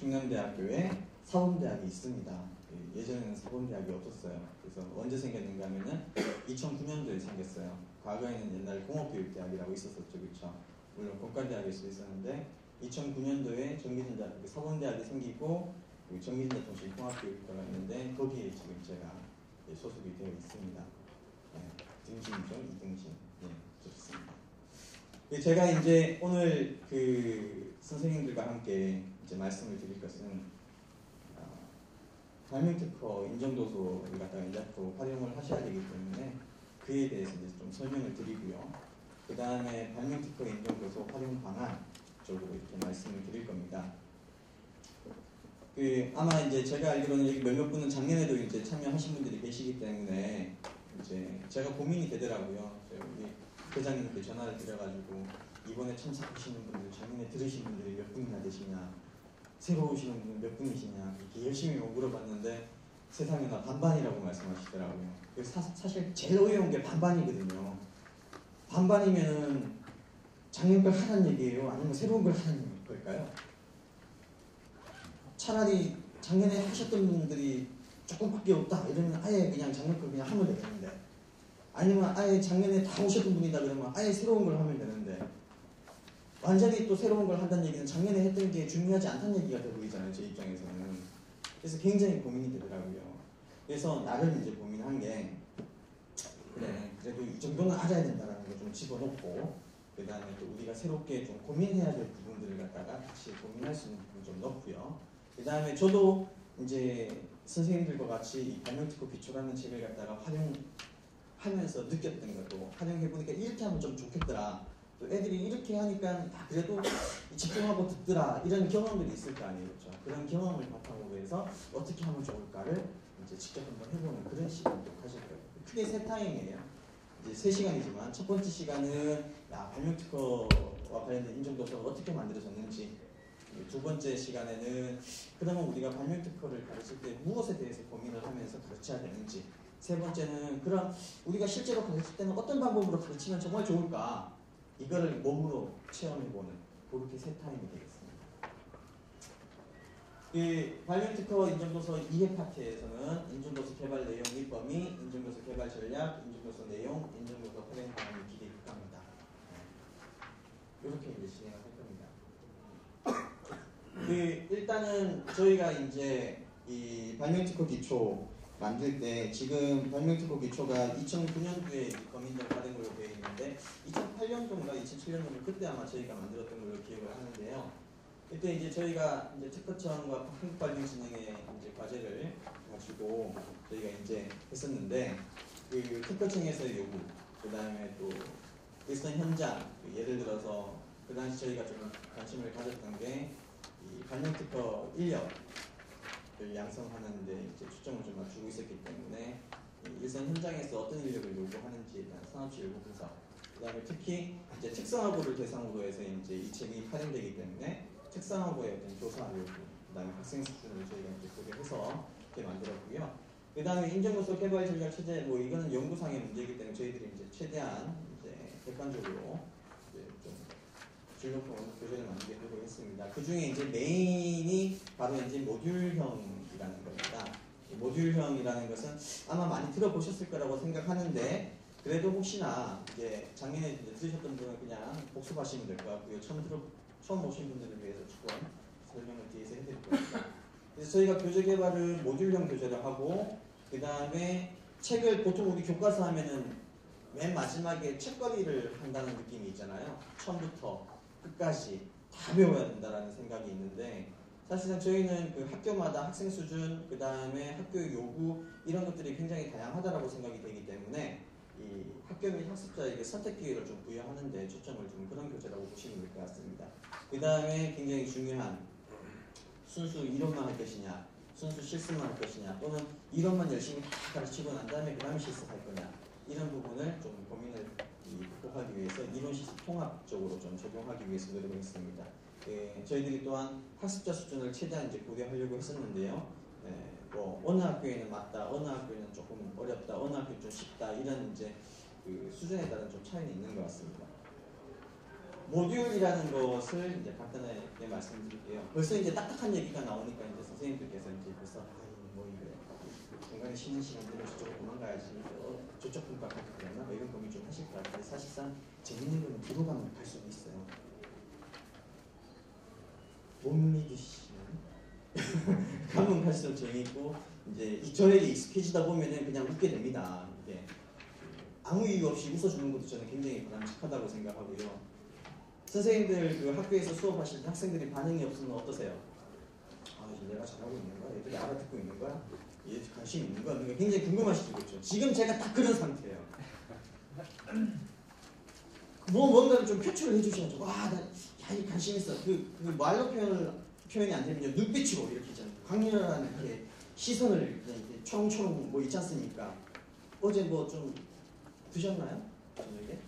충남대학교에 사범대학이 있습니다. 예전에는 사범대학이 없었어요. 그래서 언제 생겼는가 하면은 2009년도에 생겼어요. 과거에는 옛날 공업교육대학이라고 있었었죠. 그렇죠? 물론 공과대학일 수 있었는데 2009년도에 전기전자 사범대학이 생기고 전기전자통신공학교육과가 있는데 거기에 지금 제가 소속이 되어 있습니다. 등신이죠, 이등신. 좋습니다. 제가 이제 오늘 그 선생님들과 함께 이제 말씀을 드릴 것은 발명특허 인정도서를 갖다가 이제 앞으로 활용을 하셔야 되기 때문에 그에 대해서 이제 좀 설명을 드리고요. 그 다음에 발명특허 인정도서 활용 방안 쪽으로 이렇게 말씀을 드릴 겁니다. 아마 이제 제가 알기로는 여기 몇몇 분은 작년에도 이제 참여하신 분들이 계시기 때문에 이제 제가 고민이 되더라고요. 우리 회장님께 전화를 드려가지고 이번에 참석하시는 분들, 작년에 들으신 분들이 몇 분이나 되시냐, 새로 오시는 분은 몇 분이시냐 이렇게 열심히 물어봤는데 세상에 나 반반이라고 말씀하시더라고요. 사실 제일 어려운 게 반반이거든요. 반반이면은 작년 걸 하라는 얘기예요? 아니면 새로운 걸 하라는 걸까요? 차라리 작년에 하셨던 분들이 조금밖에 없다 이러면 아예 그냥 작년 걸 그냥 하면 되겠는데, 아니면 아예 작년에 다 오셨던 분이다 그러면 아예 새로운 걸 하면 되는데, 완전히 또 새로운 걸 한다는 얘기는 작년에 했던 게 중요하지 않다는 얘기가 돼 보이잖아요, 제 입장에서는. 그래서 굉장히 고민이 되더라고요. 그래서 나름 이제 고민한 게, 그래 그래도 이 정도는 알아야 된다라는 걸 좀 집어넣고, 그 다음에 또 우리가 새롭게 좀 고민해야 될 부분들을 갖다가 같이 고민할 수 있는 부분 좀 넣고요. 그 다음에 저도 이제 선생님들과 같이 이 발명특허 기초라는 책을 갖다가 활용하면서 느꼈던 것도, 활용해보니까 이렇게 하면 좀 좋겠더라, 또 애들이 이렇게 하니까 그래도 집중하고 듣더라, 이런 경험들이 있을 거 아니에요. 그렇죠? 그런 경험을 바탕으로 해서 어떻게 하면 좋을까를 이제 직접 한번 해보는 그런 시간도 가질 거예요. 크게 세 타임이에요. 이제 3시간이지만 첫 번째 시간은 발명특허와 관련된 인정도서가 어떻게 만들어졌는지, 두 번째 시간에는 그러면 우리가 발명특허를 가르칠 때 무엇에 대해서 고민을 하면서 가르쳐야 되는지, 세 번째는 그럼 우리가 실제로 가르칠 때는 어떤 방법으로 가르치면 정말 좋을까, 이거를 몸으로 체험해보는 그렇게 세 타임이 되겠습니다. 발명특허 인정도서 2회 파트에서는 인정도서 개발 내용 및 범위, 인정도서 개발 전략, 인정도서 내용, 인정도서 활용 방안이 기대 국가입니다. 이렇게 이제 진행을 할 겁니다. 일단은 저희가 이제 이 발명특허 기초 만들 때, 지금 발명특허 기초가 2009년도에 검인정 받은 걸로 되어 있는데 2008년도인가 2007년도인가 그때 아마 저희가 만들었던 걸로 기억을 하는데요. 그때 이제 저희가 이제 특허청과 한국발명진흥의 이제 과제를 가지고 저희가 이제 했었는데, 그 특허청에서의 요구, 그 다음에 또 일선 현장, 예를 들어서 그 당시 저희가 좀 관심을 가졌던 게 이 발명특허 인력을 양성하는 데 이제 초점을 좀 맞추고 있었기 때문에 일선 현장에서 어떤 인력을 요구하는지에 대한 산업시 요구 분석, 그 다음에 특히 이제 특성화고를 대상으로 해서 이제 이 책이 활용되기 때문에 특성화고의 어떤 조사 요구, 그 다음에 학생 수준을 저희가 이제 고려해서 이렇게 만들었고요. 그 다음에 인정도서 개발 전략 체제, 이거는 연구상의 문제이기 때문에 저희들이 이제 최대한 이제 객관적으로 이제 좀 줄넘고 교재를 만들게 해보겠습니다. 그 중에 이제 메인이 바로 이제 모듈형이라는 겁니다. 모듈형이라는 것은 아마 많이 들어보셨을 거라고 생각하는데, 그래도 혹시나 이제 작년에 이제 들으셨던 분은 그냥 복습하시면 될 것 같고요. 처음 오신 분들을 위해서 조금 설명을 뒤에서 해드릴 겁니다. 그래서 저희가 교재 개발을 모듈형 교재를 하고, 그 다음에 책을 보통 우리 교과서 하면은 맨 마지막에 책거리를 한다는 느낌이 있잖아요. 처음부터 끝까지 다 배워야 된다는 생각이 있는데, 사실상 저희는 그 학교마다 학생 수준, 그 다음에 학교의 요구, 이런 것들이 굉장히 다양하다고 생각이 되기 때문에 이 학교 및 학습자에게 선택 기회를 좀 부여하는 데 초점을 두는 그런 교재라고 보시면 될 것 같습니다. 그 다음에 굉장히 중요한 순수 이론만 할 것이냐, 순수 실습만 할 것이냐, 또는 이론만 열심히 다 가르치고 난 다음에 그 다음에 실습할 거냐, 이런 부분을 좀 고민을 극복하기 위해서 이론 실습 통합적으로 좀 적용하기 위해서 노력을 했습니다. 저희들이 또한 학습자 수준을 최대한 이제 고려하려고 했었는데요. 어느 학교에는 맞다, 어느 학교에는 조금 어렵다, 어느 학교는 좀 쉽다, 이런 이제 그 수준에 따른 좀 차이는 있는 것 같습니다. 모듈이라는 것을 이제 간단하게 말씀드릴게요. 벌써 이제 딱딱한 얘기가 나오니까 이제 선생님들께서 이제 벌써 뭐 이거 중간에 쉬는 시간대로 저쪽으로 도망가야지 저쪽 분과 같이 그랬나 뭐 이런 고민 좀 하실 것 같은데 사실상 재밌는 거는 뒤로 가면 갈 수도 있어요. 못 믿으시면 가면 갈수록 재미있고 이제 저에게 익숙해지다 보면은 그냥 웃게 됩니다. 이게 아무 이유 없이 웃어주는 것도 저는 굉장히 바람직하다고 생각하고요. 선생님들 그 학교에서 수업하실 때 학생들이 반응이 없으면 어떠세요? 아, 내가 잘하고 있는 거야? 애들이 알아듣고 있는 거야? 얘 관심 있는 거야? 굉장히 궁금하시죠, 그렇죠? 지금 제가 딱 그런 상태예요. 뭔가를 좀 표출을 해주셔야죠. 와, 나 이 관심 있어. 그 말로 표현이 안 되면요, 눈빛으로 이렇게 있잖아요. 강렬한 이렇게 시선을 이렇게 초롱초롱 뭐 있지 않습니까? 어제 뭐 좀 드셨나요? 저녁에?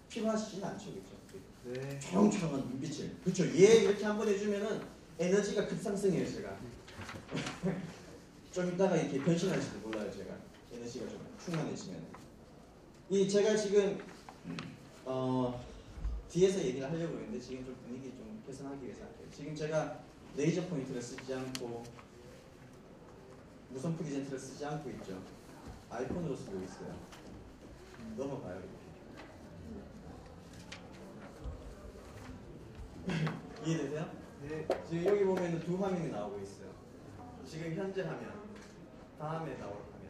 피곤하시진 않죠, 그렇죠? 네. 초롱초롱한 눈빛을. 그렇죠. 얘 이렇게 한번 해주면은 에너지가 급상승해요, 제가. 좀 이따가 이렇게 변신할지도 몰라요, 제가. 에너지가 좀 충만해지면. 제가 지금 뒤에서 얘기를 하려고 했는데 지금 좀 분위기 좀 개선하기 위해서 할게요. 지금 제가 레이저 포인트를 쓰지 않고 무선 프리젠트를 쓰지 않고 있죠. 아이폰으로 쓰고 있어요. 넘어가요, 이렇게. 이해되세요? 네. 지금 여기 보면 두 화면이 나오고 있어요. 지금 현재 화면, 다음에 나올 화면.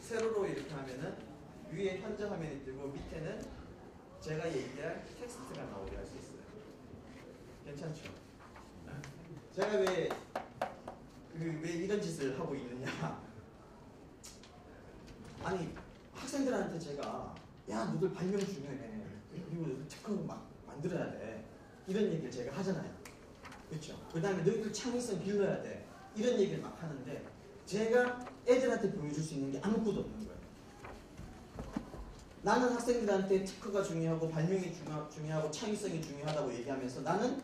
세로로 이렇게 하면은 위에 현재 화면이 뜨고 밑에는 제가 얘기할 텍스트가 나오게 할 수 있어요. 괜찮죠? 제가 왜 이런 짓을 하고 있느냐? 아니 학생들한테 제가 야 너들 발명 중요해. 그리고 특허 막 만들어야 돼. 이런 얘기를 제가 하잖아요. 그렇죠? 그 다음에 너희들 창의성 길러야 돼. 이런 얘기를 막 하는데 제가 애들한테 보여줄 수 있는 게 아무것도 없는 거예요. 나는 학생들한테 특허가 중요하고 발명이 중요하고 창의성이 중요하다고 얘기하면서 나는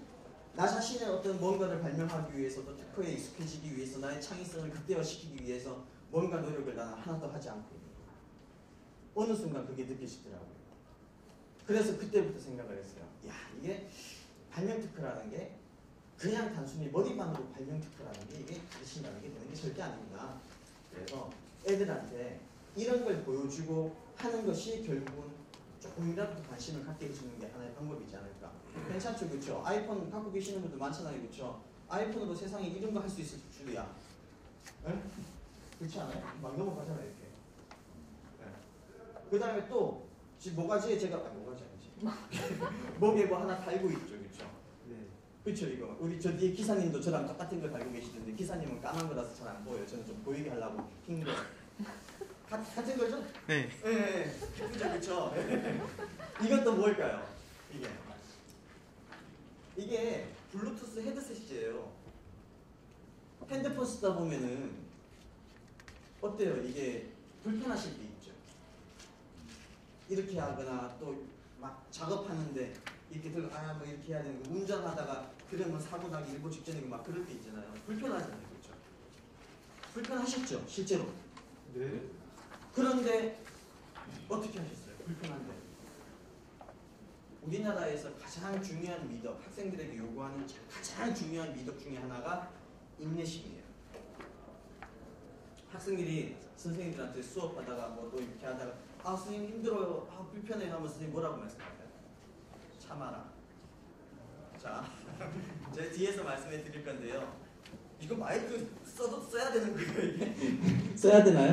나 자신의 어떤 뭔가를 발명하기 위해서도 특허에 익숙해지기 위해서 나의 창의성을 극대화시키기 위해서 뭔가 노력을 나는 하나도 하지 않고 있는 거예요. 어느 순간 그게 느껴지더라고요. 그래서 그때부터 생각을 했어요. 야, 이게 발명 특허라는 게 그냥 단순히 머리만으로 발명 특허라는 게 이게 가르친다는 게 되는 게 절대 아닙니다. 그래서 애들한테 이런 걸 보여주고 하는 것이 결국은 조금이라도 관심을 갖게 해주는 게 하나의 방법이지 않을까. 괜찮죠, 그렇죠? 아이폰 갖고 계시는 분들 많잖아요, 그렇죠? 아이폰으로 세상에 이런 거 할 수 있을 줄이야. 네? 그렇지 않아요? 막 넘어가잖아요, 이렇게. 네. 그 다음에 또 지금 모가지에 제가 모가지 아니지. 목에 뭐 하나 달고 있죠, 그렇죠? 네. 그렇죠, 이거. 우리 저 뒤에 기사님도 저랑 똑같은 걸 달고 계시던데 기사님은 까만 거라서 잘 안 보여요. 저는 좀 보이게 하려고 흰 거. 같은 거죠? 네. 네. 그죠, 그쵸? 이것도 뭘까요? 이게 블루투스 헤드셋이에요. 핸드폰 쓰다 보면은 어때요? 이게 불편하실 때 있죠? 이렇게 하거나 또 막 작업하는데 이렇게 들고 뭐 이렇게 해야 되는 거 운전하다가 들으면 사고 나기 일보 직전이고 막 그럴 때 있잖아요. 불편하잖아요, 그렇죠? 불편하셨죠, 실제로? 네. 그런데 어떻게 하셨어요? 불편한데. 우리나라에서 가장 중요한 미덕, 학생들에게 요구하는 가장 중요한 미덕 중에 하나가 인내심이에요. 학생들이 선생님들한테 수업하다가 뭐 또 이렇게 하다가 선생님 힘들어요, 불편해요 하면 선생님 뭐라고 말씀할까요? 참아라. 자, 제 뒤에서 말씀해 드릴 건데요. 이거 마이크 써야 되는 거예요, 이게? 써야 되나요?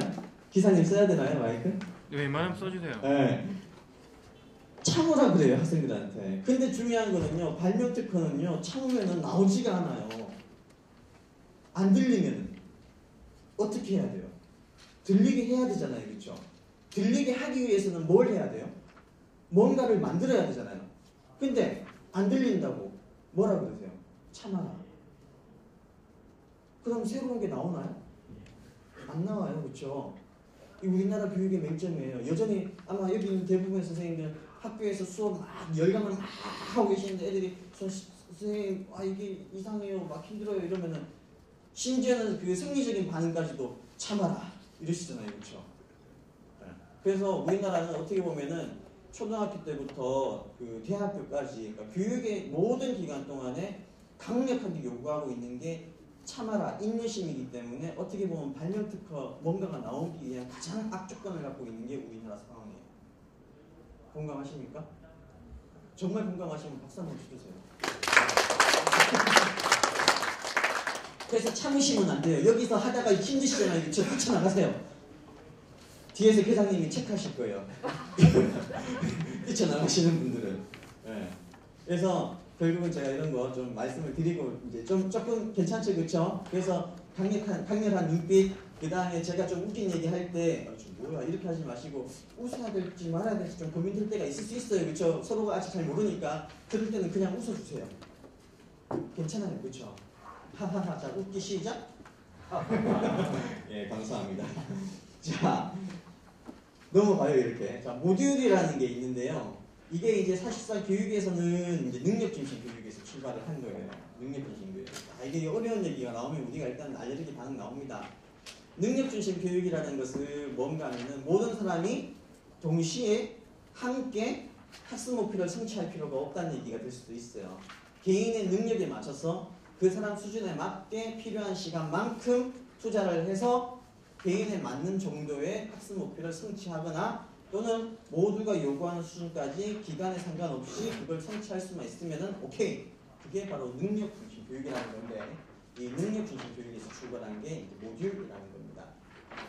기사님 써야 되나요, 마이크? 웬만하면 써주세요. 네. 참으라 그래요, 학생들한테. 근데 중요한 거는요, 발명 특허는요, 참으면은 나오지가 않아요. 안 들리면 어떻게 해야 돼요? 들리게 해야 되잖아요, 그렇죠? 들리게 하기 위해서는 뭘 해야 돼요? 뭔가를 만들어야 되잖아요. 근데 안 들린다고 뭐라 그러세요? 참아라. 그럼 새로운 게 나오나요? 안 나와요, 그렇죠? 우리나라 교육의 맹점이에요. 여전히 아마 여기 있는 대부분의 선생님들 학교에서 수업 막 열강을 막 하고 계시는데 애들이 선생님 이게 이상해요, 막 힘들어요 이러면은 심지어는 그 생리적인 반응까지도 참아라 이러시잖아요, 그렇죠? 그래서 우리나라는 어떻게 보면은 초등학교 때부터 그 대학교까지 그러니까 교육의 모든 기간 동안에 강력하게 요구하고 있는 게 참아라, 인내심이기 때문에 어떻게 보면 발명특허 뭔가가 나오기 위한 가장 악조건을 갖고 있는 게 우리나라 상황이에요. 공감하십니까? 정말 공감하시면 박수 한번 쳐주세요. 그래서 참으시면 안 돼요. 여기서 하다가 힘드시잖아요. 저 뛰쳐나가세요. 뒤에서 회장님이 체크하실 거예요. 뛰쳐나가시는 분들은. 네. 그래서 결국은 제가 이런 거 좀 말씀을 드리고 이제 좀 조금 괜찮죠, 그렇죠? 그래서 강렬한 눈빛. 그 다음에 제가 좀 웃긴 얘기 할 때 뭐야 이렇게 하지 마시고 웃어야 될지 말아야 될지 좀 고민될 때가 있을 수 있어요, 그렇죠? 서로가 아직 잘 모르니까 그럴 때는 그냥 웃어주세요. 괜찮아요, 그렇죠? 하하하. 자, 웃기 시작. 예, 감사합니다. 자, 넘어가요 이렇게. 자, 모듈이라는 게 있는데요. 이게 이제 사실상 교육에서는 이제 능력 중심 교육에서 출발을 한 거예요. 능력 중심 교육. 이게 어려운 얘기가 나오면 우리가 일단 알레르기 반응 나옵니다. 능력 중심 교육이라는 것을 뭔가 하면은 모든 사람이 동시에 함께 학습 목표를 성취할 필요가 없다는 얘기가 될 수도 있어요. 개인의 능력에 맞춰서 그 사람 수준에 맞게 필요한 시간만큼 투자를 해서 개인에 맞는 정도의 학습 목표를 성취하거나 또는 모두가 요구하는 수준까지 기간에 상관없이 그걸 성취할 수만 있으면은 오케이. 그게 바로 능력 중심 교육이라는 건데 이 능력 중심 교육에서 출발한 게 이제 모듈이라는 겁니다.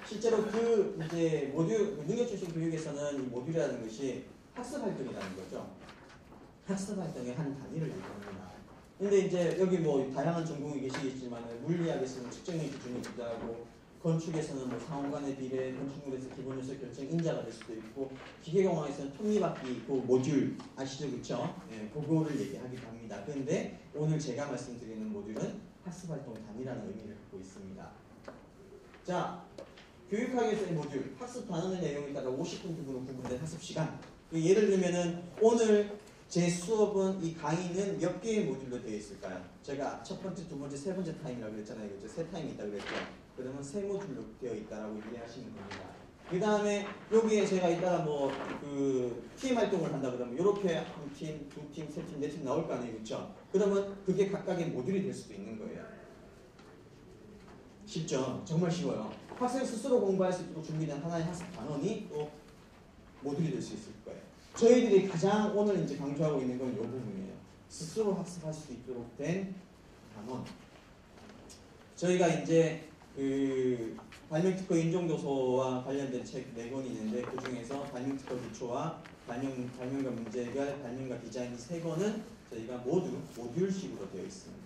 실제로 그 이제 모듈 능력 중심 교육에서는 이 모듈이라는 것이 학습 활동이라는 거죠. 학습 활동의 한 단위를 얘기합니다. 근데 이제 여기 뭐 다양한 전공이 계시겠지만 물리학에서는 측정의 기준을 기자하고 건축에서는 뭐 상호간의 비례, 건축물에서 기본 요소 결정 인자가 될 수도 있고 기계공학에서는 톱니바퀴 그 모듈 아시죠, 그렇죠? 예, 그거를 얘기하기도 합니다. 그런데 오늘 제가 말씀드리는 모듈은 학습활동 단위라는 의미를 갖고 있습니다. 자, 교육학에서의 모듈, 학습 단원의 내용에 따라 50분 부분으로 구분된 학습 시간. 예를 들면은 오늘 제 수업은 이 강의는 몇 개의 모듈로 되어 있을까요? 제가 첫 번째, 두 번째, 세 번째 타임이라고 그랬잖아요. 그렇죠? 세 타임이 있다고 그랬죠. 그러면 세 모듈로 되어 있다라고 이해하시면 됩니다. 그 다음에 여기에 제가 이따가 뭐 그 팀 활동을 한다 그러면 이렇게 한 팀, 두 팀, 세 팀, 네 팀 나올 거 아니에요, 그렇죠? 그러면 그게 각각의 모듈이 될 수도 있는 거예요. 쉽죠? 정말 쉬워요. 학생 스스로 공부할 수 있도록 준비된 하나의 학습 단원이 또 모듈이 될 수 있을 거예요. 저희들이 가장 오늘 이제 강조하고 있는 건 이 부분이에요. 스스로 학습할 수 있도록 된 단원. 저희가 이제 그 발명특허 인정도서와 관련된 책 4권이 있는데 그 중에서 발명특허 기초와 발명과 문제해결, 발명과 디자인 이 3권은 저희가 모두 모듈식으로 되어 있습니다.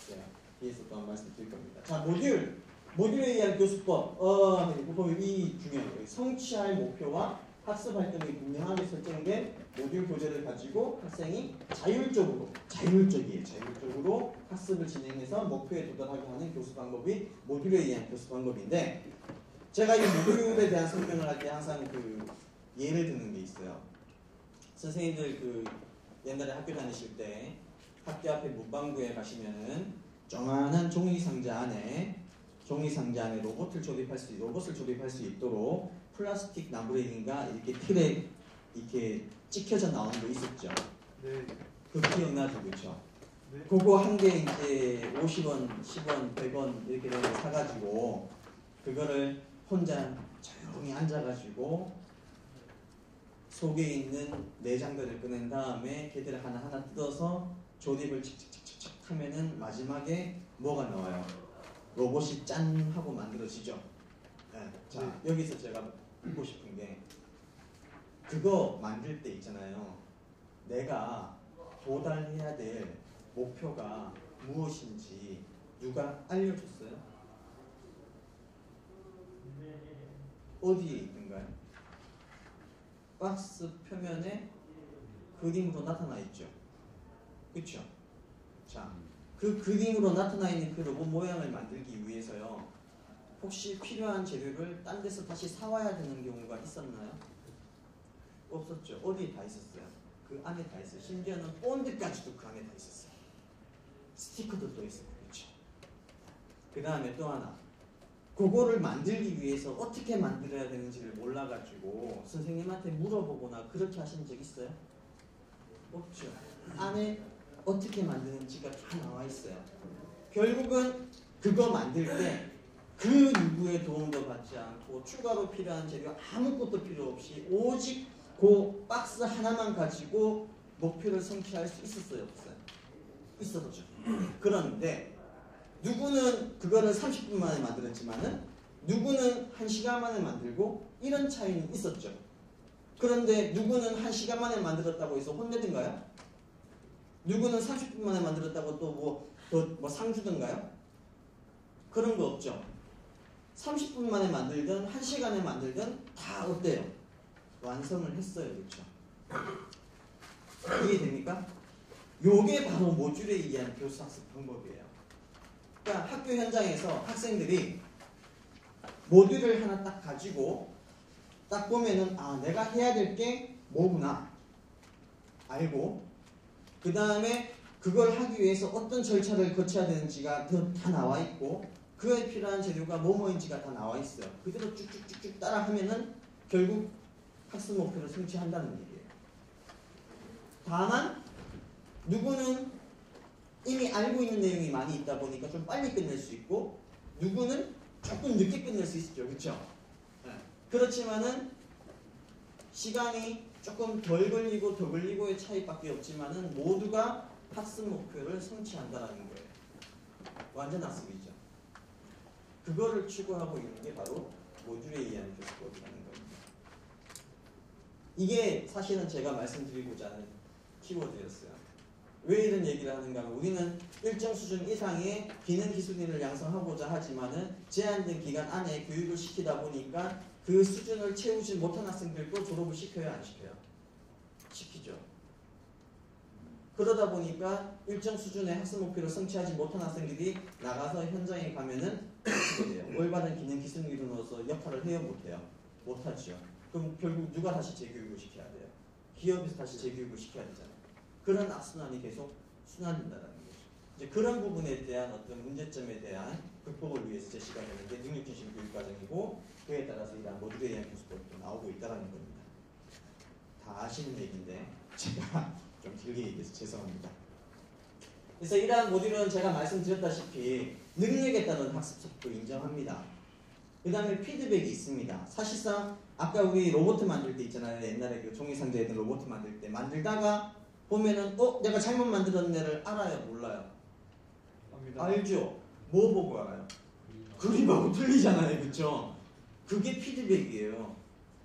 제가 뒤에서 또 한 말씀 드릴 겁니다. 자, 모듈에 의한 교수법. 이 중요해요. 성취할 목표와 학습 활동이 분명하게 설정된 모듈 교재를 가지고 학생이 자율적으로 학습을 진행해서 목표에 도달하게 하는 교수 방법이 모듈에 의한 교수 방법인데 제가 이 모듈에 대한 설명을 할 때 항상 그 예를 드는 게 있어요. 선생님들 그 옛날에 학교 다니실 때 학교 앞에 문방구에 가시면은 조그만한 종이 상자 안에 로봇을 조립할 수 있도록 플라스틱 나무레인가 이렇게 틀에 이렇게 찍혀져 나오는 거 있었죠. 네. 그 기억나죠, 그렇죠? 네. 그거 한 개 이제 50원, 10원, 100원 이렇게 되는 거 사가지고 그거를 혼자 조용히 앉아가지고 속에 있는 내장들을 꺼낸 다음에 걔들을 하나하나 뜯어서 조립을 칙칙칙칙 하면은 마지막에 뭐가 나와요? 로봇이 짠 하고 만들어지죠. 네. 자, 여기서 제가 읽고 싶은 게 그거 만들 때 있잖아요. 내가 도달해야 될 목표가 무엇인지 누가 알려줬어요? 어디에 있는가요? 박스 표면에 그림으로 나타나 있죠. 그렇죠? 자, 그 그림으로 나타나 있는 그 로봇 모양을 만들기 위해서요. 혹시 필요한 재료를 딴 데서 다시 사와야 되는 경우가 있었나요? 없었죠. 어디에 다 있었어요? 그 안에 다 있어요. 심지어는 본드까지도 그 안에 다 있었어요. 스티커도 또 있어요. 그렇죠? 그 다음에 또 하나. 그거를 만들기 위해서 어떻게 만들어야 되는지를 몰라가지고 선생님한테 물어보거나 그렇게 하신 적 있어요? 없죠. 안에 어떻게 만드는지가 다 나와 있어요. 결국은 그거 만들 때 그 누구의 도움도 받지 않고 추가로 필요한 재료 아무것도 필요 없이 오직 그 박스 하나만 가지고 목표를 성취할 수 있었어요? 없어요? 있었죠. 그런데 누구는 그거를 30분 만에 만들었지만은 누구는 1시간 만에 만들고 이런 차이는 있었죠. 그런데 누구는 1시간 만에 만들었다고 해서 혼내든가요? 누구는 30분 만에 만들었다고 또 뭐 상 주든가요? 그런 거 없죠. 30분 만에 만들든 1시간에 만들든 다 어때요? 완성을 했어요. 그렇죠? 이해됩니까? 요게 바로 모듈에 의한 교수학습 방법이에요. 그러니까 학교 현장에서 학생들이 모듈을 하나 딱 가지고 딱 보면은 아 내가 해야 될 게 뭐구나 알고 그 다음에 그걸 하기 위해서 어떤 절차를 거쳐야 되는지가 다 나와 있고 그에 필요한 재료가 뭐뭐인지가 다 나와 있어요. 그대로 쭉쭉쭉쭉 따라 하면은 결국 학습 목표를 성취한다는 얘기예요. 다만 누구는 이미 알고 있는 내용이 많이 있다 보니까 좀 빨리 끝낼 수 있고 누구는 조금 늦게 끝낼 수 있죠. 그렇죠? 네. 그렇지만은 시간이 조금 덜 걸리고 더 걸리고의 차이밖에 없지만은 모두가 학습 목표를 성취한다는 거예요. 완전 학습이죠. 그거를 추구하고 있는 게 바로 모듈에 의한 교수법이라는 겁니다. 이게 사실은 제가 말씀드리고자 하는 키워드였어요. 왜 이런 얘기를 하는가 하면 우리는 일정 수준 이상의 기능 기술인을 양성하고자 하지만은 제한된 기간 안에 교육을 시키다 보니까 그 수준을 채우지 못한 학생들도 졸업을 시켜야 안 시켜요? 시키죠. 그러다 보니까 일정 수준의 학습 목표를 성취하지 못한 학생들이 나가서 현장에 가면은 어떻게 돼요? 올바른 기능 기술인으로서 역할을 해요? 못해요? 못하죠. 그럼 결국 누가 다시 재교육을 시켜야 돼요? 기업에서 다시 재교육을 시켜야 되잖아요. 그런 악순환이 계속 순환된다는 거죠. 이제 그런 부분에 대한 어떤 문제점에 대한 극복을 위해서 제시가 되는 게 능력중심 교육과정이고 그에 따라서 이러한 모듈에 의한 교수법도 나오고 있다는 겁니다. 다 아시는 얘기인데 제가 좀 길게 얘기해서 죄송합니다. 그래서 이러한 모듈은 제가 말씀드렸다시피 능력에 따른 학습속도 인정합니다. 그 다음에 피드백이 있습니다. 사실상 아까 우리 로봇 만들 때 있잖아요. 옛날에 그 종이상자에 있는 로봇 만들 때 만들다가 보면은 내가 잘못 만들었네를 알아요? 몰라요? 압니다. 알죠? 뭐 보고 알아요? 그림하고 틀리잖아요. 그쵸? 그게 피드백이에요.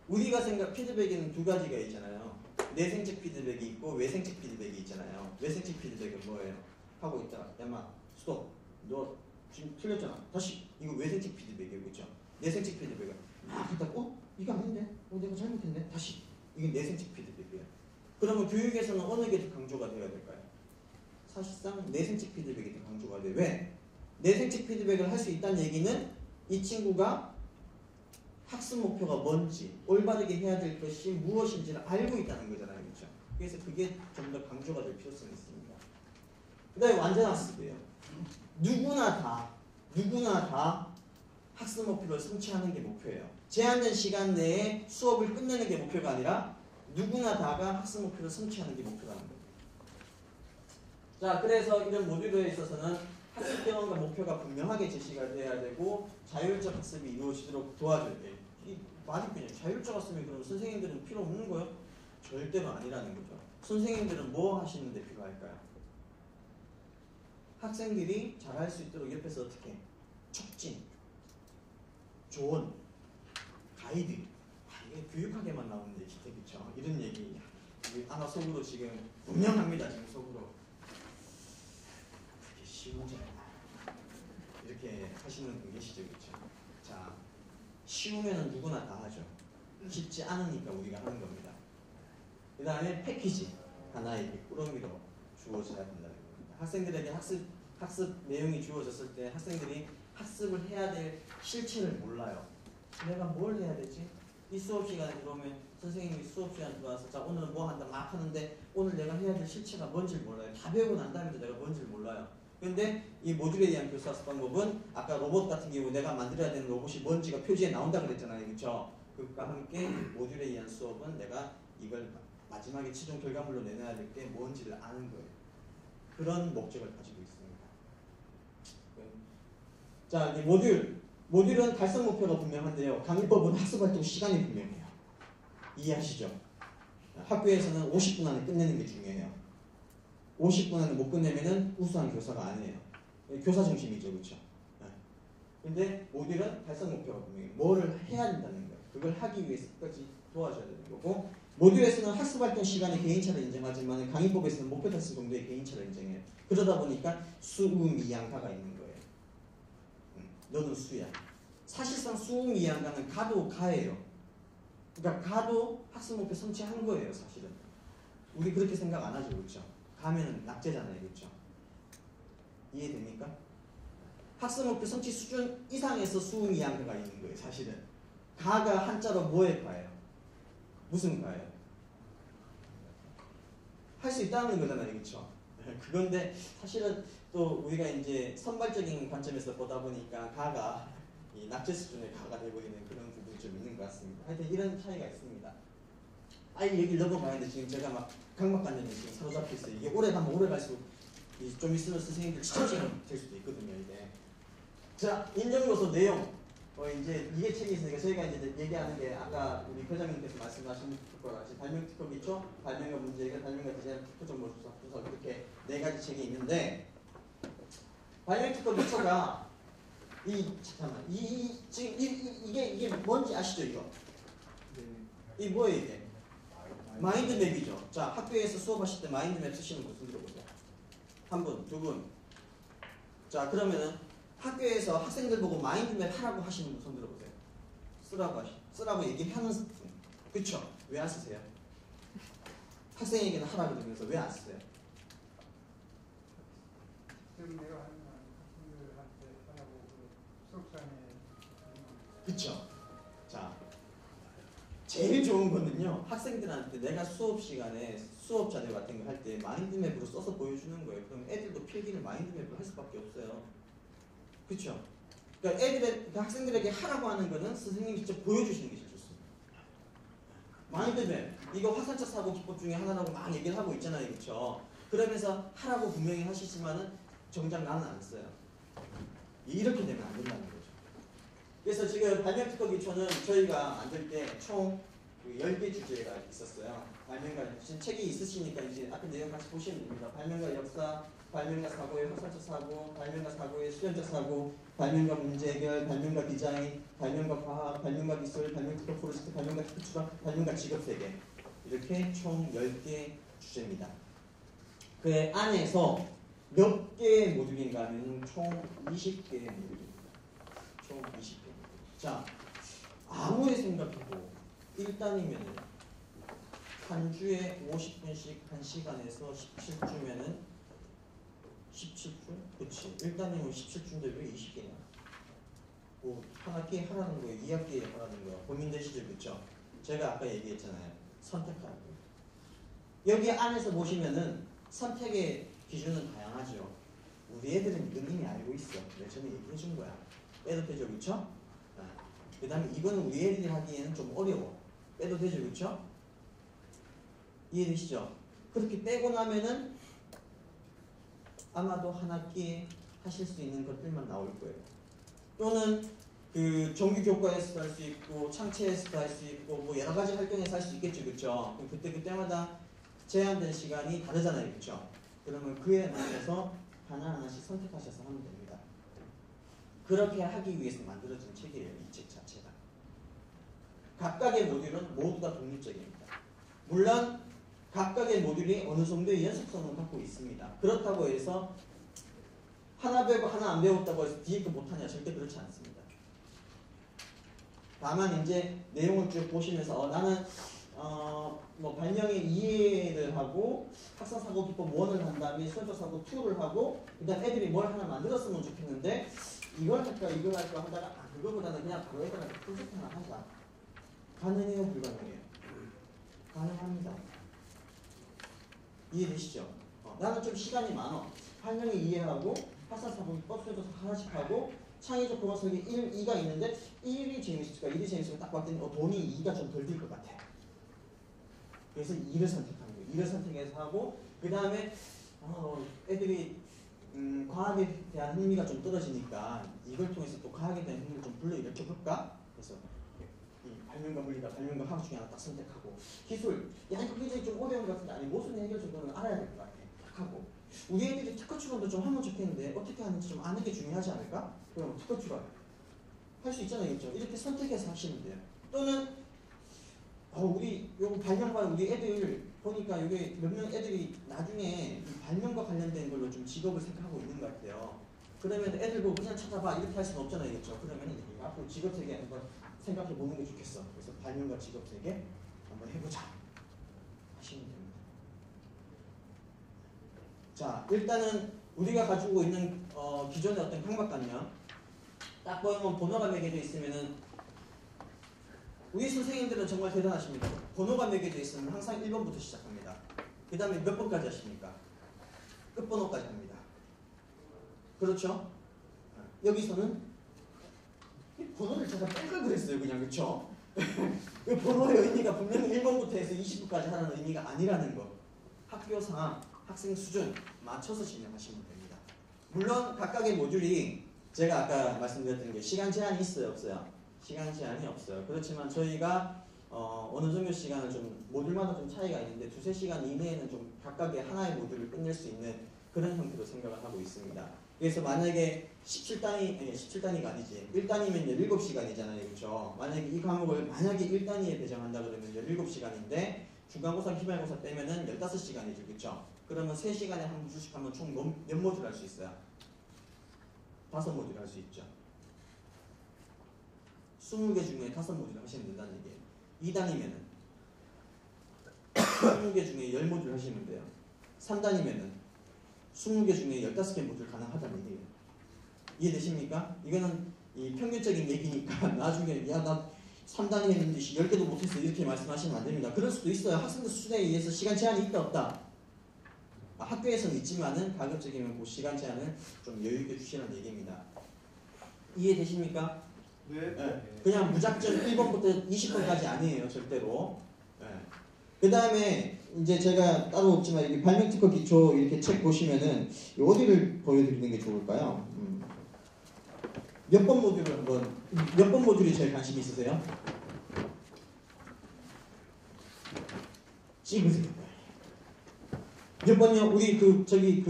우리가 피드백에는 두 가지가 있잖아요. 내생적 피드백이 있고 외생적 피드백이 있잖아요. 외생적 피드백은 뭐예요? 하고 있다가 야마 스톱 너 지금 틀렸잖아. 다시 이거 외생적 피드백이에요. 그쵸? 내생적 피드백은 그렇다 이거 아닌데? 내가 잘못했네. 다시 이게 내생적 피드백이에요. 그러면 교육에서는 어느 게 더 강조가 되어야 될까요? 사실상 내생적 피드백이 더 강조가 돼요. 왜? 내생적 피드백을 할 수 있다는 얘기는 이 친구가 학습 목표가 뭔지 올바르게 해야 될 것이 무엇인지를 알고 있다는 거잖아요. 그렇죠? 그래서 그게 좀 더 강조가 될 필요성이 있습니다. 그 다음에 완전 학습이에요. 누구나 다 학습 목표를 성취하는 게 목표예요. 제한된 시간 내에 수업을 끝내는 게 목표가 아니라 누구나 다가 학습 목표를 성취하는 게 목표라는 거예요. 자, 그래서 이런 모듈에 있어서는 학습 경험과 목표가 분명하게 제시가 돼야 되고 자율적 학습이 이루어지도록 도와줘야 돼요. 이 말이 그냥 자율적 학습이 그럼 선생님들은 필요 없는 거예요? 절대로 아니라는 거죠. 선생님들은 뭐 하시는데 필요할까요? 학생들이 잘할 수 있도록 옆에서 어떻게 촉진, 조언, 가이드. 이게 교육학에만 나오는 얘기죠. 그렇죠? 이런 얘기 아마 속으로 지금 분명합니다. 지금 속으로 그게 쉬운지 이렇게 하시는 분 계시죠. 그렇죠? 자, 쉬우면은 누구나 다 하죠. 쉽지 않으니까 우리가 하는 겁니다. 그 다음에 패키지 하나에게 꾸러미로 주어져야 된다는 겁니다. 학생들에게 학습 내용이 주어졌을 때 학생들이 학습을 해야 될 실체를 몰라요. 내가 뭘 해야 되지? 이 수업 시간에 들어오면 선생님이 수업 시간에 들어와서 자 오늘은 뭐 한다 막 하는데 오늘 내가 해야 될 실체가 뭔지 몰라요. 다 배우고 난 다음에도 내가 뭔지 몰라요. 근데 이 모듈에 대한 교사학습 방법은 아까 로봇 같은 경우 내가 만들어야 되는 로봇이 뭔지가 표지에 나온다 그랬잖아요. 그렇죠? 그것과 함께 모듈에 의한 수업은 내가 이걸 마지막에 최종 결과물로 내놔야 될 게 뭔지를 아는 거예요. 그런 목적을 가지고 있습니다. 자, 이 모듈은 달성 목표가 분명한데요. 강의법은 학습활동 시간이 분명해요. 이해하시죠? 학교에서는 50분 안에 끝내는 게 중요해요. 50분 안에 못 끝내면은 우수한 교사가 아니에요. 교사 중심이죠, 그렇죠? 근데 모듈은 달성 목표가 분명해요. 뭐를 해야 된다는 거예요. 그걸 하기 위해서 끝까지 도와줘야 되는 거고, 모듈에서는 학습활동 시간의 개인차를 인정하지만 강의법에서는 목표 달성 정도의 개인차를 인정해요. 그러다 보니까 수음이양가가 있는 거예요. 너는 수야. 사실상 수음이양가는 가도 가예요. 그러니까 가도 학습 목표 성취한 거예요, 사실은. 우리 그렇게 생각 안 하죠, 그렇죠? 가면은 낙제잖아요, 그렇죠? 이해됩니까? 학습 목표 성취 수준 이상에서 수음이양가가 있는 거예요, 사실은. 가가 한자로 뭐의 가예요? 무슨 가예요? 할 수 있다는 거잖아요, 그렇죠? 그건데 사실은 또 우리가 이제 선발적인 관점에서 보다 보니까 가가 이 낙제 수준의 가가 되버리는 그런 부분이 좀 있는 것 같습니다. 하여튼 이런 차이가 있습니다. 아예 얘기를 넘어가는데 지금 제가 막 강박관념이 지금 사로잡혀 있어요. 이게 오래 가면 오래 갈수록 좀 있으면 선생님들 지쳐지게 될 수도 있거든요, 이게. 자, 인정요소 내용. 이제 이게 책이 있으니까 저희가 이제 얘기하는 게 아까 우리科장님께서 말씀하신 거랑 같이 발명 특허 기초, 발명과 문제 해결, 발명과 디자인, 특허 정보 주석 이렇게 4가지 책이 있는데 발명 특허 기초가 잠깐만 지금 이게 뭔지 아시죠, 이거? 이 뭐예요, 이게? 마인드맵이죠. 자, 학교에서 수업하실 때 마인드맵 쓰시는 분 손 들어보세요. 한 분, 두 분. 자, 그러면은 학교에서 학생들 보고 마인드맵 하라고 하시는 분 손 들어보세요. 쓰라고 얘기하는 분. 그쵸? 왜 안 쓰세요? 학생에게는 하라고 그러면서 왜 안 쓰세요? 지금 내가 하는 건 학생들한테 하라고 수업장에. 그쵸? 자, 제일 좋은 거는요, 학생들한테 내가 수업 시간에 수업 자료 같은 거 할 때 마인드맵으로 써서 보여주는 거예요. 그럼 애들도 필기를 마인드맵으로 할 수밖에 없어요. 그쵸? 그러니까 학생들에게 하라고 하는 거는 선생님이 직접 보여주시는 게 제일 좋습니다. 마인드맵, 이거 화살짝 사고 기법 중에 하나라고 막 얘기를 하고 있잖아요, 그쵸? 그러면서 하라고 분명히 하시지만은 정작 나는 안 써요. 이렇게 되면 안 된다는 거죠. 그래서 지금 발명 특허 기초는 저희가 만들 때 총 10개 주제가 있었어요. 발명가, 지금 책이 있으시니까 이제 앞에 내용 같이 보시면 됩니다. 발명가 역사, 발명가 사고의 학살적 사고, 발명가 사고의 수련적 사고, 발명가 문제 해결, 발명가 디자인, 발명가 과학, 발명가 기술, 발명 특허 프로젝트, 발명가 특허 추가, 발명가 직업 세계. 이렇게 총 10개 주제입니다. 그 안에서 몇 개의 모듈인가 하면 총 20개의 모듈입니다. 총 20개. 자, 아무리 생각해도 1단이면 한 주에 50분씩 1시간에서 17주면은 17주? 그치. 1단이면 17주인데 왜 20개냐? 뭐, 한 학기에 하라는 거예요. 2학기에 하라는 거예요. 고민되시죠? 그쵸? 제가 아까 얘기했잖아요. 선택하라고. 여기 안에서 보시면은 선택의 기준은 다양하죠. 우리 애들은 이건 이미 알고 있어. 내가 전에 얘기해 준 거야. 빼도 되죠? 그쵸? 그 다음에 이거는 우리 애들이 하기에는 좀 어려워. 빼도 되죠? 그쵸? 이해되시죠? 그렇게 빼고 나면은 아마도 한 학기에 하실 수 있는 것들만 나올 거예요. 또는 그 정규 교과에서도 할 수 있고 창체에서도 할 수 있고 뭐 여러 가지 활동에서 할 수 있겠죠, 그렇죠? 그때마다 제한된 시간이 다르잖아요, 그렇죠? 그러면 그에 맞춰서 하나하나씩 선택하셔서 하면 됩니다. 그렇게 하기 위해서 만들어진 책이에요, 이 책 자체가. 각각의 모듈은 모두가 독립적입니다. 물론 각각의 모듈이 어느 정도의 연속성을 갖고 있습니다. 그렇다고 해서 하나 배우고 하나 안 배웠다고 해서 뒤에 거 못하냐? 절대 그렇지 않습니다. 다만 이제 내용을 쭉 보시면서 나는 뭐 발명의 이해를 하고 학생사고 기법 1을 한 다음에 수련적 사고 2를 하고 그다음 애들이 뭘 하나 만들었으면 좋겠는데 이걸 할까 이걸 할까 하다가 그거보다는 그냥 바로 애들한테 프로젝트 하나 하자. 가능해요? 불가능해요? 가능합니다. 이해되시죠? 나는 좀 시간이 많아. 환영이 이해하고 학사사분이 버스에서 하나씩 하고 창의적 공학 설계 1, 2가 있는데 1이 재밌을까 1이 재밌을까 딱 봤더니 돈이 2가 좀 덜 들 것 같아. 그래서 2를 선택하는 거예요. 2를 선택해서 하고 그 다음에 애들이 과학에 대한 흥미가 좀 떨어지니까 이걸 통해서 또 과학에 대한 흥미를 좀 불러일으켜 볼까? 그래서 이 발명과 물리가 발명과 화학 중에 하나 딱 선택하고 기술, 야 이거 굉장히 좀 어려운 것 같은데 아니 모순 해결 정도는 알아야 될 것 같아. 딱 하고 우리 애들이 특허 출원도 좀 하면 좋겠는데 어떻게 하는지 좀 아는 게 중요하지 않을까? 그럼 특허 출원 할 수 있잖아요, 그렇죠? 이렇게 선택해서 하시면 돼요. 또는 우리 요거 발명과 우리 애들 보니까 이게 몇 명 애들이 나중에 이 발명과 관련된 걸로 좀 직업을 생각하고 있는 것 같아요. 그러면 애들 보고 그냥 찾아봐 이렇게 할 수는 없잖아요, 그렇죠? 그러면 앞으로 직업 세계 한번 생각해 보는 게 좋겠어. 그래서 발명과 직업 세계 한번 해보자 하시면 됩니다. 자, 일단은 우리가 가지고 있는 기존의 어떤 강박관념 딱 보면 번호가 매겨져 있으면은 우리 선생님들은 정말 대단하십니다. 번호가 매겨져 있으면 항상 1번부터 시작합니다. 그 다음에 몇 번까지 하십니까? 끝번호까지 합니다. 그렇죠? 여기서는 번호를 제가 뺀 걸 그랬어요. 그냥 그렇죠? 그 번호의 의미가 분명히 1번부터 해서 20번까지 하라는 의미가 아니라는 거. 학교 상황, 학생 수준 맞춰서 진행하시면 됩니다. 물론 각각의 모듈이 제가 아까 말씀드렸던 게 시간 제한이 있어요? 없어요? 시간 제한이 없어요. 그렇지만 저희가 어느 정도 시간을 좀 모듈마다 좀 차이가 있는데 2-3시간 이내에는 좀 각각의 하나의 모듈을 끝낼 수 있는 그런 형태로 생각을 하고 있습니다. 그래서 만약에 17단위가 아니지 1단위면 17시간이잖아요. 그렇죠? 만약에 이 과목을 만약에 1단위에 배정한다 그러면 17시간인데 중간고사, 기말고사 빼면은 15시간이죠. 그렇죠? 그러면 3시간에 한 모듈씩 하면 총 몇 모듈 할 수 있어요? 5모듈 할 수 있죠. 20개 중에 5모듈 하시면 된다는 얘기예요. 2단위면은 20개 중에 10모듈 하시면 돼요. 3단위면은 20개 중에 15개 모듈 가능하다는 얘기예요. 이해되십니까? 이거는 이 평균적인 얘기니까 나중에 야 나 3단위 했는데 10개도 못했어 이렇게 말씀하시면 안 됩니다. 그럴 수도 있어요. 학생들 수준에 의해서 시간 제한이 있다 없다. 학교에서는 있지만은 가급적이면 그 시간 제한을 좀 여유있게 주시라는 얘기입니다. 이해되십니까? 네. 그냥 무작정 1번부터 20번까지 아니에요. 절대로. 네. 그 다음에 이제 제가 따로 없지만 여기 발명특허 기초 이렇게 책 보시면은 어디를 보여드리는 게 좋을까요? 몇 번 모듈을 한번 몇 번 모듈이 제일 관심 있으세요? 찍으세요. 몇 번요? 우리 저기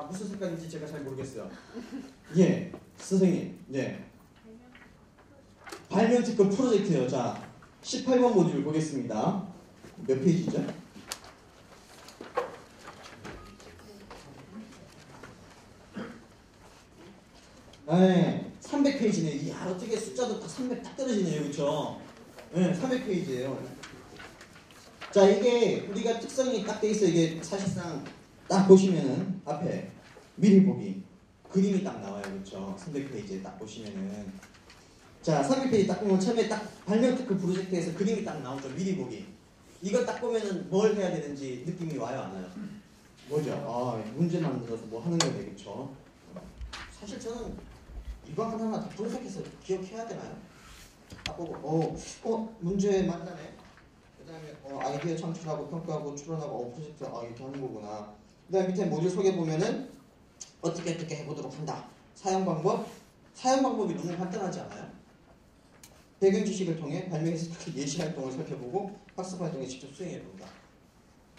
무슨 색깔인지 제가 잘 모르겠어요. 예, 선생님. 네. 발명특허 프로젝트요. 자, 18번 모듈 보겠습니다. 몇 페이지죠? 네, 300페이지네. 이야, 어떻게 숫자도 딱 300 딱 떨어지네요. 그렇죠? 네, 300페이지예요. 자, 이게 우리가 특성이 딱 돼 있어요. 이게 사실상 딱 보시면은 앞에 미리 보기 그림이 딱 나와요. 그렇죠? 300페이지에 딱 보시면은 자, 300페이지 딱 보면 처음에 딱 발명특허 프로젝트에서 그림이 딱 나오죠. 미리 보기. 이거 딱 보면은 뭘 해야 되는지 느낌이 와요, 안 와요? 뭐죠? 문제 만들어서 뭐 하는 거네, 그렇죠? 사실 저는 이거 하나하나 다 분석해서 기억해야 되나요? 딱 보고 문제 맞나네. 그 다음에 아이디어 창출하고 평가하고 추론하고 프로젝트 이렇게 하는 거구나. 그 다음에 밑에 모듈 소개 보면은 어떻게 해보도록 한다. 사용 방법이 너무 간단하지 않아요? 배경 지식을 통해 발명해서 예시 활동을 살펴보고 학습 활동에 직접 수행해본다.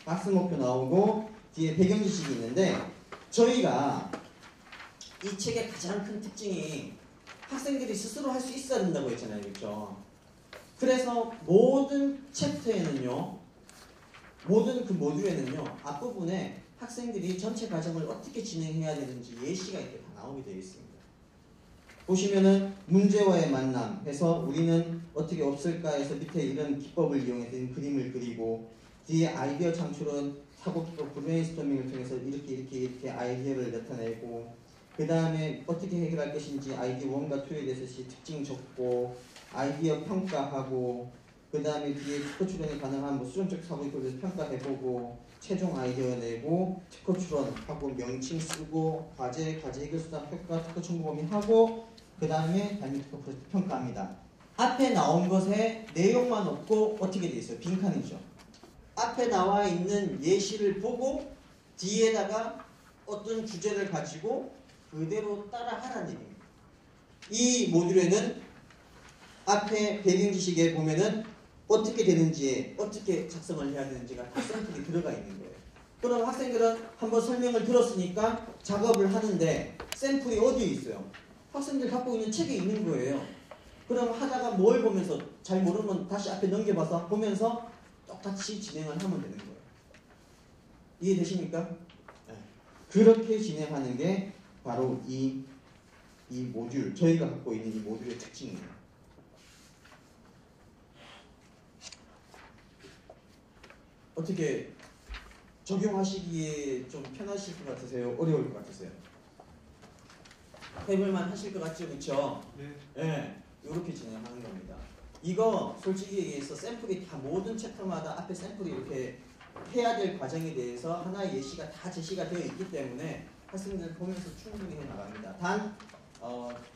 학습 목표 나오고 뒤에 배경 지식이 있는데 저희가 이 책의 가장 큰 특징이 학생들이 스스로 할 수 있어야 된다고 했잖아요. 그렇죠? 그래서 모든 챕터에는요. 모든 그 모듈에는요. 앞부분에 학생들이 전체 과정을 어떻게 진행해야 되는지 예시가 이렇게 다 나오게 되어 있습니다. 보시면은 문제와의 만남 해서 우리는 어떻게 없을까 해서 밑에 이런 기법을 이용해서 그림을 그리고 뒤에 아이디어 창출은 사고기법 브레인스토밍을 통해서 이렇게 아이디어를 나타내고 그 다음에 어떻게 해결할 것인지 아이디어 1과 2에 대해서 특징 적고 아이디어 평가하고 그 다음에 뒤에 특허 출연이 가능한 수정적 사고기법에 대해서 평가해보고 최종 아이디어 내고 특허 출원하고 명칭 쓰고 과제 해결 수단 평가 특허 청구 범위 하고 그 다음에 발명 특허 프로젝트 평가합니다. 앞에 나온 것에 내용만 없고 어떻게 돼 있어요? 빈칸이죠. 앞에 나와 있는 예시를 보고 뒤에다가 어떤 주제를 가지고 그대로 따라하라는 얘기입니다. 이 모듈에는 앞에 배경 지식에 보면은 어떻게 되는지, 어떻게 작성을 해야 되는지가 다 샘플이 들어가 있는 거예요. 그럼 학생들은 한번 설명을 들었으니까 작업을 하는데 샘플이 어디에 있어요? 학생들 갖고 있는 책에 있는 거예요. 그럼 하다가 뭘 보면서 잘 모르면 다시 앞에 넘겨봐서 보면서 똑같이 진행을 하면 되는 거예요. 이해되십니까? 네. 그렇게 진행하는 게 바로 이 모듈, 저희가 갖고 있는 이 모듈의 특징이에요. 어떻게 적용하시기에 좀 편하실 것 같으세요? 어려울 것 같으세요? 해볼만 하실 것 같죠? 그쵸? 네. 네. 이렇게 진행하는 겁니다. 이거 솔직히 얘기해서 샘플이 다 모든 챕터마다 앞에 샘플이 이렇게 해야 될 과정에 대해서 하나의 예시가 다 제시가 되어 있기 때문에 학생들 보면서 충분히 해 나갑니다. 단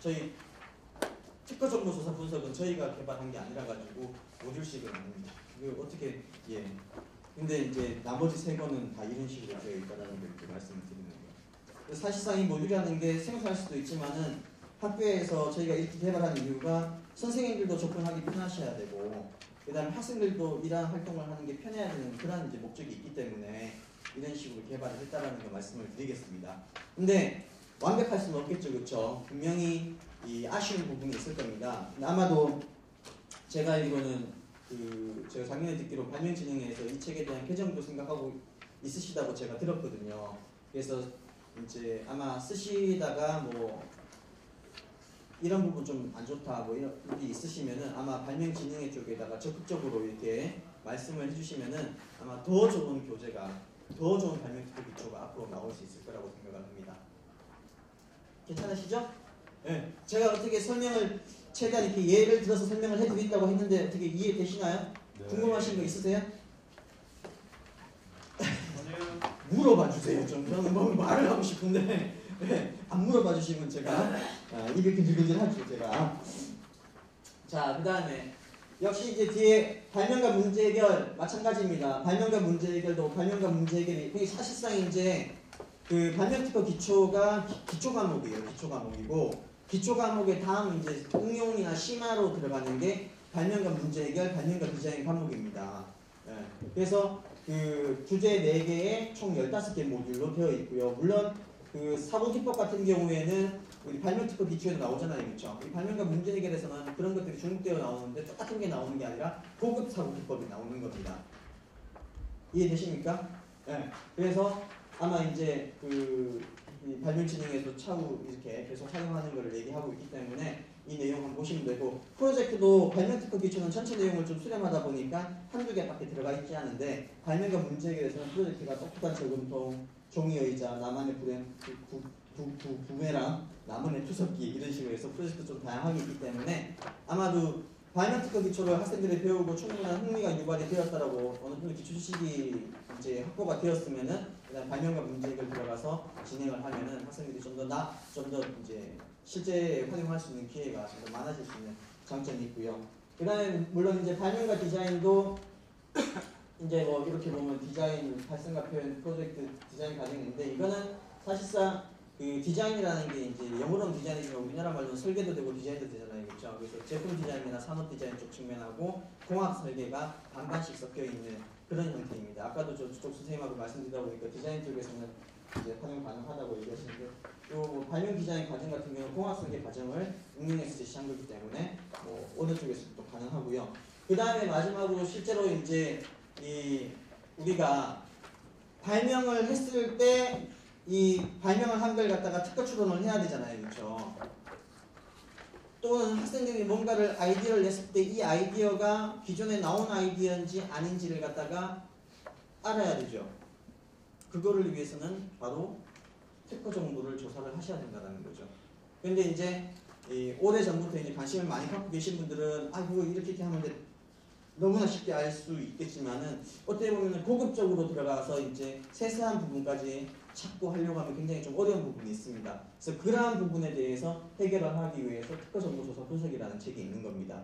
저희 특허 정보 조사 분석은 저희가 개발한 게 아니라 가지고 모듈식은 아닙니다. 이거 어떻게 근데 이제 나머지 세 거는 다 이런 식으로 되어 있다라는 걸 이렇게 말씀을 드리는 거예요. 사실상 이 모듈이라는 게 생소할 수도 있지만은 학교에서 저희가 이렇게 개발한 이유가 선생님들도 접근하기 편하셔야 되고 그 다음에 학생들도 이러한 활동을 하는 게 편해야 되는 그런 이제 목적이 있기 때문에 이런 식으로 개발을 했다라는 거 말씀을 드리겠습니다. 근데 완벽할 수는 없겠죠, 그렇죠? 분명히 이 아쉬운 부분이 있을 겁니다. 근데 아마도 제가 알기로는 제가 작년에 듣기로 발명진흥회에서 이 책에 대한 개정도 생각하고 있으시다고 제가 들었거든요. 그래서 이제 아마 쓰시다가 뭐 이런 부분 좀 안 좋다 뭐 이런 게 있으시면은 아마 발명진흥회 쪽에다가 적극적으로 이렇게 말씀을 해주시면은 아마 더 좋은 교재가, 더 좋은 발명특허 기초가 앞으로 나올 수 있을 거라고 생각을 합니다. 괜찮으시죠? 네. 제가 어떻게 설명을 최대한 이렇게 예를 들어서 설명을 해드린다고 했는데 어떻게 이해되시나요? 네. 궁금하신 거 있으세요? 아니요. 물어봐 주세요. 좀 저는 뭐 말을 하고 싶은데 네. 안 물어봐 주시면 제가 입이 근질근질하죠 제가. 자, 그 다음에 역시 이제 뒤에 발명가 문제 해결 마찬가지입니다. 발명가 문제 해결도 발명가 문제 해결이 사실상 이제 그 발명특허 기초가 기초 과목이에요. 기초 과목이고 기초 과목의 다음 이제 응용이나 심화로 들어가는 게 발명가 문제 해결, 발명가 디자인 과목입니다. 네. 그래서 그 주제 4개에 총 15개 모듈로 되어 있고요. 물론 그 사고기법 같은 경우에는 우리 발명특허 기초에도 나오잖아요, 그렇죠? 이 발명가 문제 해결에서는 그런 것들이 중복되어 나오는데 똑같은 게 나오는 게 아니라 고급 사고기법이 나오는 겁니다. 이해되십니까? 네. 그래서 아마 이제 이 발명진흥에서 차후 이렇게 계속 활용하는 것을 얘기하고 있기 때문에 이 내용 한번 보시면 되고 프로젝트도 발명특허 기초는 전체 내용을 좀 수렴하다 보니까 한두 개밖에 들어가 있지 않은데 발명가 문제 해결에서는 프로젝트가 똑똑한 저금통, 종이의자, 나만의 부메랑, 나만의 투석기 이런 식으로 해서 프로젝트 좀 다양하게 있기 때문에 아마도 발명특허 기초를 학생들이 배우고 충분한 흥미가 유발이 되었다라고 어느 정도 기초 지식이 이제 확보가 되었으면은 그다음 발명가 문제 해결 들어가서 진행을 하면은 학생들이 좀 더 이제 실제 활용할 수 있는 기회가 좀 더 많아질 수 있는 장점이 있고요. 그다음에 물론 이제 발명가 디자인도 이제 뭐 이렇게 보면 디자인 발생과 표현 프로젝트 디자인 과정인데 이거는 사실상 그 디자인이라는 게 이제 영어로는 디자인이지만 우리나라 말로는 설계도 되고 디자인도 되잖아요, 그렇죠? 그래서 제품 디자인이나 산업 디자인 쪽 측면하고 공학 설계가 반반씩 섞여 있는 그런 형태입니다. 아까도 저쪽 선생님하고 말씀드리다 보니까 디자인 쪽에서는 이제 활용 가능하다고 얘기하시는데 요 발명 디자인 과정 같은 경우는 공학 설계 과정을 응용해서 제시한 거기 때문에 뭐 어느 쪽에서도 가능하고요. 그 다음에 마지막으로 실제로 이제 우리가 발명을 했을 때 이 발명을 한 걸 갖다가 특허 출원을 해야 되잖아요, 그렇죠? 또는 학생들이 뭔가를 아이디어를 냈을 때 이 아이디어가 기존에 나온 아이디어인지 아닌지를 갖다가 알아야 되죠. 그거를 위해서는 바로 특허 정보를 조사를 하셔야 된다는 거죠. 근데 이제 오래 전부터 이제 관심을 많이 갖고 계신 분들은 그거 이렇게 하면 너무나 쉽게 알 수 있겠지만은 어떻게 보면 고급적으로 들어가서 이제 세세한 부분까지 찾고 하려고 하면 굉장히 좀 어려운 부분이 있습니다. 그래서 그러한 부분에 대해서 해결을 하기 위해서 특허 정보조사 분석이라는 책이 있는 겁니다.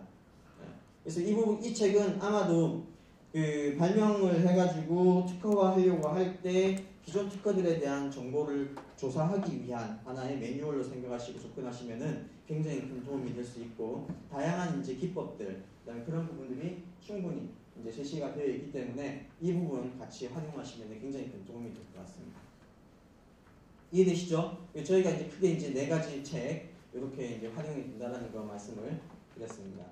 그래서 이 책은 아마도 그 발명을 해가지고 특허화하려고 할 때 기존 특허들에 대한 정보를 조사하기 위한 하나의 매뉴얼로 생각하시고 접근하시면은 굉장히 큰 도움이 될 수 있고 다양한 이제 기법들, 그다음에 그런 부분들이 충분히 이제 제시가 되어 있기 때문에 이 부분 같이 활용하시면 굉장히 큰 도움이 될 것 같습니다. 이해되시죠? 저희가 이제 크게 이제 4가지 책 이렇게 이제 활용이 된다는 거 말씀을 드렸습니다.